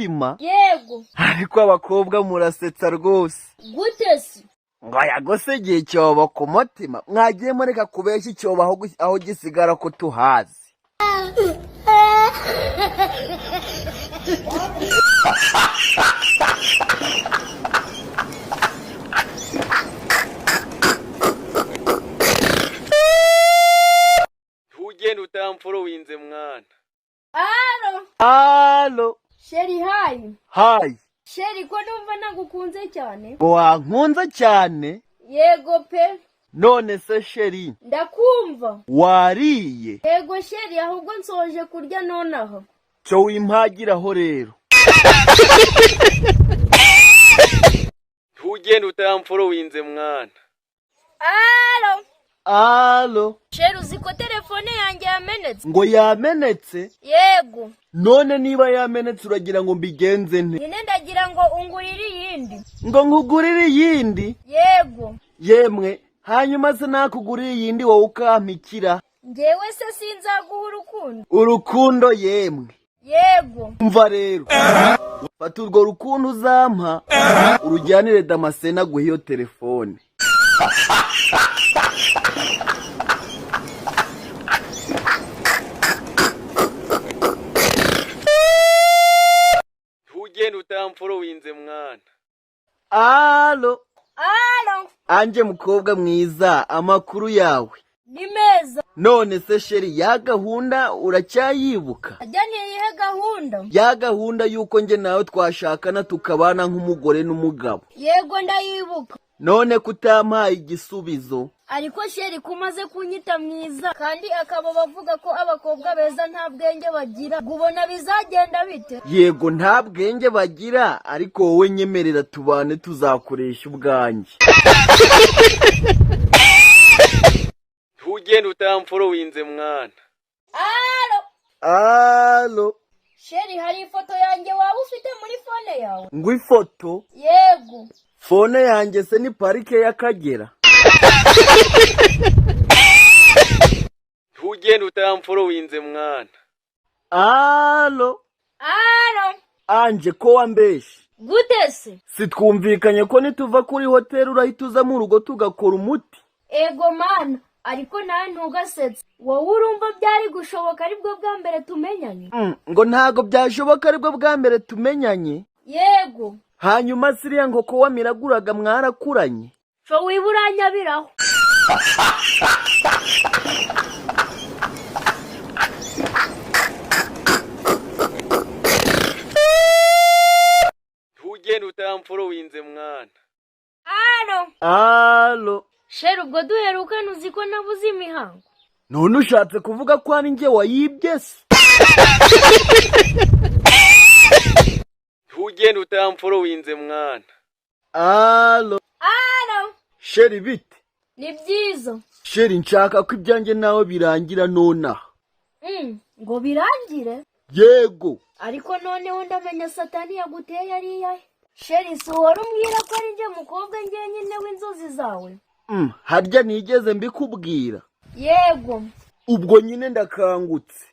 mutima. Yego. Ariko abakobwa murasetsa rwose. Gute se? Ngo yagose igihe icyobo ku mutima. Mwagiye mureka kubeshya icyobo aho gisigara ko tuhazi. Ugenda utamfuro winze mwana. Alo. Sheri hayi. Hayi. Sheri ko numva nagukunze cyane. Wankunze cyane? Yego pe. None se Sheri. Ndakumva. Wariye? Yego Sheri, ahubwo nsoje kurya nonaha. Cyo wimpagiraho rero. Ugenda utamfuro winze mwana. Alo. Sheri, uzi ko telefone yanjye yamenetse? Ngo yamenetse? Yego. None niba yamenetse uragira ngo mbigenze nte? Nyine ndagira ngo ungurire iyindi. Ngo nkugurire iyindi? Yego. Yemwe, hanyuma se nakugurire iyindi wowe ukampikira? Njyewe se sinzaguha urukundo. Urukundo yemwe? Yego. Umva rero. Fata urwo rukundo uzampa, urujyanire Damascene aguhe iyo telefone. Ugenda utamfuro winze mwana. Alo. Anje mukobwa mwiza, amakuru yawe? Ni meza. None se Sheri, ya gahunda uracyayibuka? Ajya niyihe gahunda? Ya gahunda yuko nje nawe twashakana tukabana nk'umugore n'umugabo. Yego ndayibuka. None kutampaye igisubizo? Ariko Sheri kumaze kunyita mwiza kandi akaba bavuga ko abakobwa beza nta bwenge bagira. Gubona bizagenda bite? Yego nta bwenge bagira, ariko wowe nyemerera tubane tuzakoresha ubwanjye. Ugenda utamfuro winze mwana. Alo. Sheri, hari ifoto yanjye waba ufite muri fone yawe? Ngo ifoto? Yego. Fone yanjye se ni parike y'Akagera? Ugenda utamfuro winze mwana. Alo. Anje ko wambeshe? Gute se? Sitwumvikanye ko nituva kuri hoteli urahita uza mu rugo tugakora umuti? Ego mana, ariko nawe ntugasetse. Wowe urumva byari gushoboka aribwo bwa mbere tumenyanye? Ngo ntago byashoboka aribwo bwa mbere tumenyanye? Yego. Hanyuma siriya nkoko wamiraguraga mwarakuranye? Cyo wiburanyabiraho. Ugenda utamfuro winze mwana. Alo. Sheri, ubwo duherukana uzi ko nabuze imihango? None ushatse kuvuga ko ari njye wayibye se? Ugenda utamfuro winze mwana. Alo. Sheri bite? Ni byiza. Sheri, nshaka ko ibyanjye nawe birangira nonaha. Ngo birangire? Yego. Ariko noneho ndamenya Satani yaguteye ari iyahe? Sheri, si uhora umbwira ko ari njye mukobwa njyenyine w'inzozi zawe? Harya nigeze mbikubwira? Yego. Ubwo nyine ndakangutse.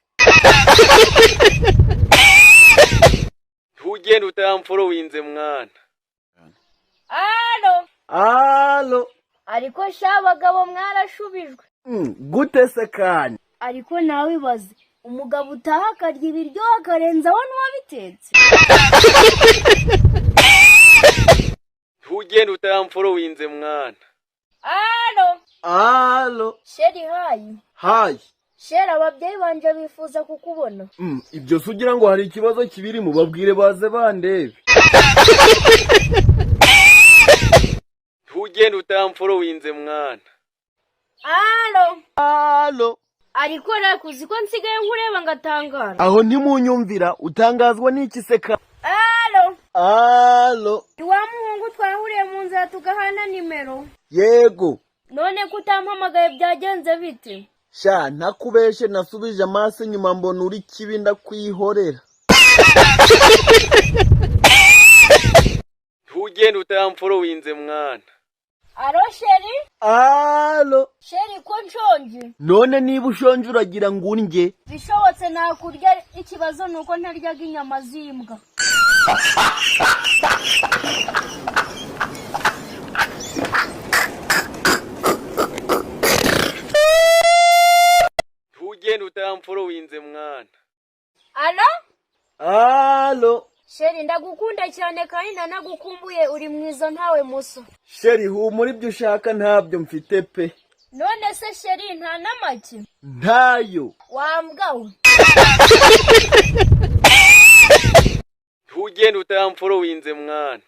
Ugenda utamfuro winze mwana. Alo. Ariko sha abagabo mwarashubijwe. Gute se kandi? Ariko nawe ibaze, umugabo utaha akarya ibiryo akarenzaho n'uwabitetse. Ugenda utamfuro winze mwana. Alo. Sheri hayi. Hayi. Sheri, ababyeyi banje bifuza kukubona. Ibyo se ugira ngo hari ikibazo kibiri mu babwire baze bandebe. Ugenda utamfuro winze mwana. Alo. Ariko nakuzi ko nsigaye nkureba ngatangara. Aho ntimunyumvira, utangazwa n'iki se ka? Alo. Wa muhungu twahuriye mu nzira tugahana nimero. Yego. None kutampamagaye byagenze bite? Sha ntakubeshe nasubije amaso inyuma mbona uri kibi ndakwihorera. Ugenda utamfuro winze mwana. Alo Sheri? Alo. Sheri, ko nshonje? None niba ushonje uragira ngo undye? Bishobotse nakurya, ikibazo nuko ntaryaga inyama z'imbwa. ntugende utamforowinze mwana. Alo? Alo. Sheri ndagukunda cyane kandi nanagukumbuye, uri mwiza ntawe muso. Sheri humura ibyo ushaka ntabyo mfite pe. None se Sheri nta namaki? Ntayo. Wambwawe. ntugende utamforowinze mwana.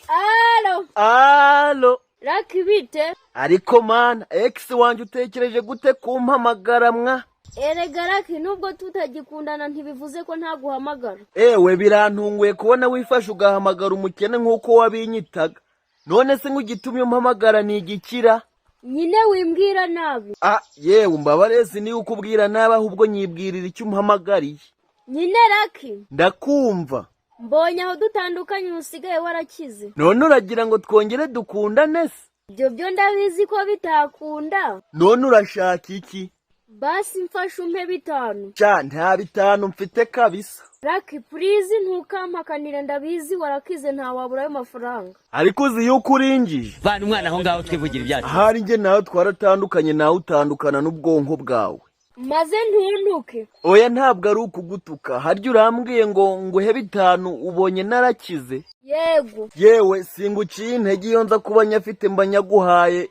Alo? Alo. Lucky bite? Ariko mana, ex wanje utekereje gute kumpamagara mwa? Erega Lucky, nubwo tutagikundana ntibivuze ko ntaguhamagara. Ewe birantunguye kubona wifashe ugahamagara umukene nk'uko wabinyitaga. None se nk'ugitumye umpamagara ni igikira? Nyine wimbwira nabi. Yewe umbabarezi ni ukubwira nabi ahubwo nyibwirira icyo umpamagariye. Nyine Lucky, ndakumva. Mbonye aho dutandukanye usigaye warakize. None uragira ngo twongere dukundane se? Ibyo ndabizi ko bitakunda. None urashaka iki? Basi mfashe umpe 5. Nta 5 mfite kabisa. Lucky please ntukampakanire, ndabizi warakize nta wabura ayo mafaranga. Ariko uzi yuko urinjije. Bana umwana aho ngaho twivugira ibyacu. Ahari nge nawe twaratandukanye, nawe utandukana n'ubwonko bwawe. Maze ntuntuke. Oya ntabwo ari ukugutuka, harya urambwiye ngo nguhe 5 ubonye narakize. Yego. Yewe singuciye intege iyo nza kuba nyafite mba nyaguhaye,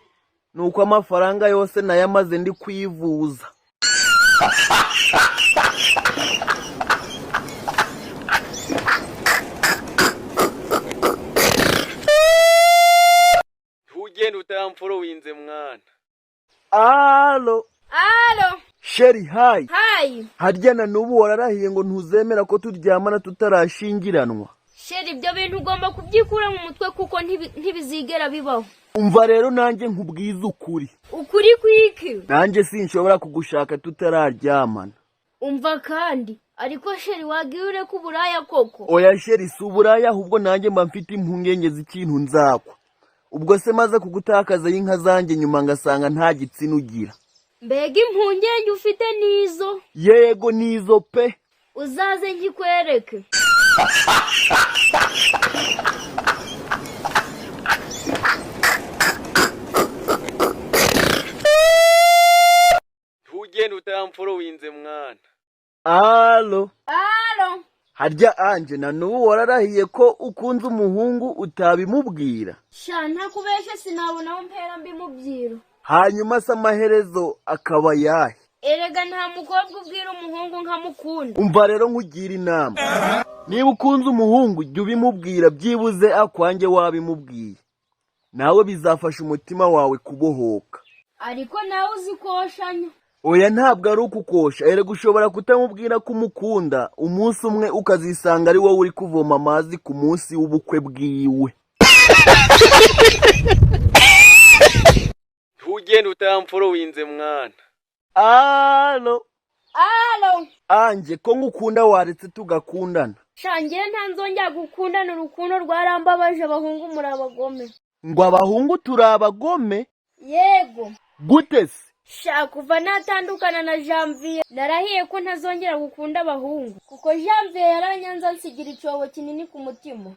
nuko amafaranga yose nayamaze ndi kwivuza. ntugende utamforowinze mwana. Alo. Alo. Sheri hi. Hi. Harya na nubu wararahiye ngo ntuzemera ko turyamana tutarashingiranwa. Sheri ibyo bintu ugomba kubyikura mu mutwe kuko ntibizigera bibaho. Umva rero nanjye nkubwiza ukuri. Ukuri kwiki? Nanjye sinshobora kugushaka tutararyamana. Umva kandi, ariko Sheri wagiye ku buraya koko? Oya Sheri si uburaya, ahubwo nanjye mba mfite impungenge z'ikintu nzakwa. Ubwo se maze kugutakaza y'inka zanjye nyuma ngasanga nta gitsina ugira. Mbega impungenge ufite nizo? Yego nizo pe. Uzaze nkikwereke. ntugende utamforowinze mwana. Alo. Alo. Harya anje na nubu wararahiye ko ukunze umuhungu utabimubwira? Ntakubeshe sinabona aho mpera mbimubwira. Hanyuma se amaherezo akaba yahe? Erega nta mukobwa ubwira umuhungu nkamukunda. Umva rero nkugira inama. Niba ukunze umuhungu jya ubimubwira, byibuze akwanjye wabimubwiye. Nawe bizafasha umutima wawe kubohoka. Ariko nawe uzikoshanya. Oya ntabwo ari ukukosha, erega ushobora kutamubwira ko umukunda, umunsi umwe ukazisanga ari wowe uri kuvoma amazi ku munsi w'ubukwe bwiwe. ntugende utamforowinze mwana. Alo. Alo. Anje ko ngukunda waretse tugakundana? Ngiye ntanzongera gukundana, urukundo rwarambabaje, abahungu muri abagome. Ngo abahungu turi abagome? Yego. Gute se? Kuva natandukana na Janvier narahiye ko ntazongera gukunda abahungu, kuko Janvier yaranyanza nsigira icyobo kinini ku mutima.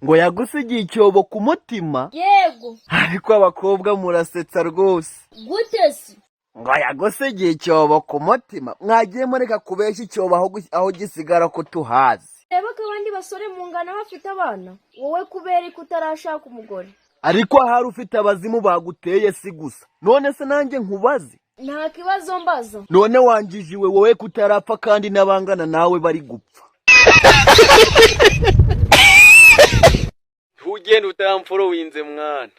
Ngo yagusigiye icyobo ku mutima? Yego. Ariko abakobwa murasetsa rwose. Gute se? Ngo yagusigiye icyobo ku mutima? Mwagiye mureka kubeshya icyobo aho gisigara ko tuhazi. Reba ko abandi basore mu ngana bafite abana, wowe kubera ko utarashaka umugore. Ariko ahari ufite abazimu baguteye si gusa. None se nanjye nkubaze? Nta kibazo mbaza. None wangijiwe wowe kutarapfa kandi n'abangana nawe bari gupfa. ntugende utamforowinze mwana.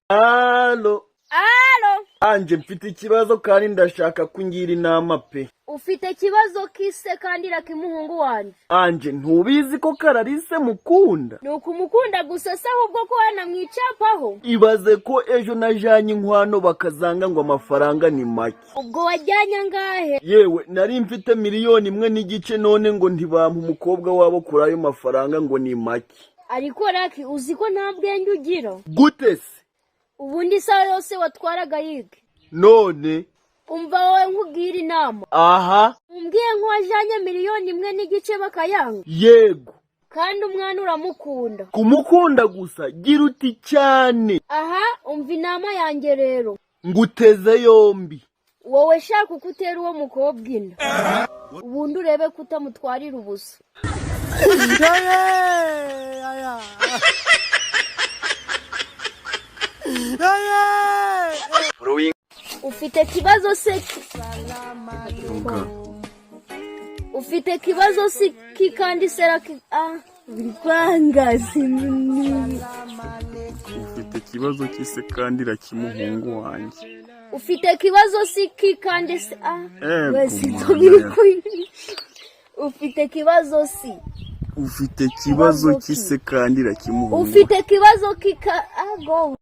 Alo. Alo. Anje mfite ikibazo kandi ndashaka kungira inama pe. Ufite kibazo kise kandi rakimuhungu wanje? Anje ntubizi ko Kararise mukunda? Nuko umukunda gusa se ahubwo ko wanamwicapaho? Ibaze ko ejo najanye inkwano bakazanga ngo amafaranga ni make. Ubwo wajyanye ngahe? Yewe nari mfite 1.5 miliyoni none ngo ntibampa umukobwa wabo kuri ayo mafaranga ngo ni make. Ariko Lucky uzi ko nta bwenge ugira? Gute se? Ubundi saa yose watwaraga yige. None umva wowe nkubwira inama. Aha. Umbwiye nko wajanye 1.5 miliyoni bakayanga? Yego. kandi umwana uramukunda. Kumukunda gusa gira uti cyane. Aha umva inama yanjye rero. Nguteze yombi. Wowe shaka uko utera uwo mukobwa inda. Ubundi urebe ko utamutwarira ubusa. Ufite kibazo se? Ufite kibazo si kandi sera bikwanga sinini. Ufite kibazo kise kandi rakimuhungu wanjye. Ufite kibazo si kandi se wese ufite kibazo si. Ufite kibazo kise kandi rakimuhungu. Ufite kibazo go